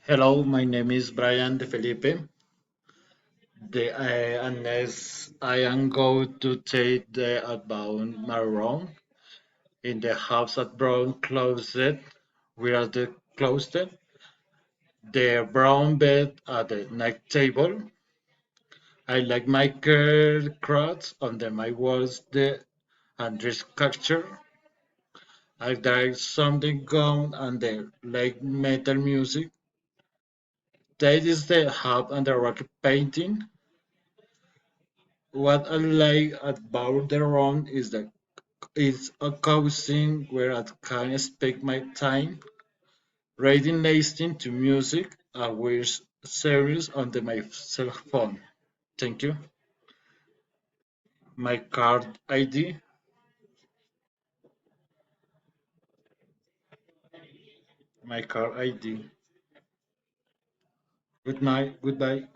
Hello, my name is Brian De Felipe. And next, I am going to take the outbound Maroon in the house at brown closet. We are the closet, the brown bed at the night table. I like my curl crowds under my walls, the Andres sculpture. I like something gone and the like metal music. That is the hub and the rock painting. What I like about the room is that it's a cozy where I can spend my time reading, listening to music, and watch series on my cell phone. Thank you. My card ID. My card ID. Good night. Goodbye.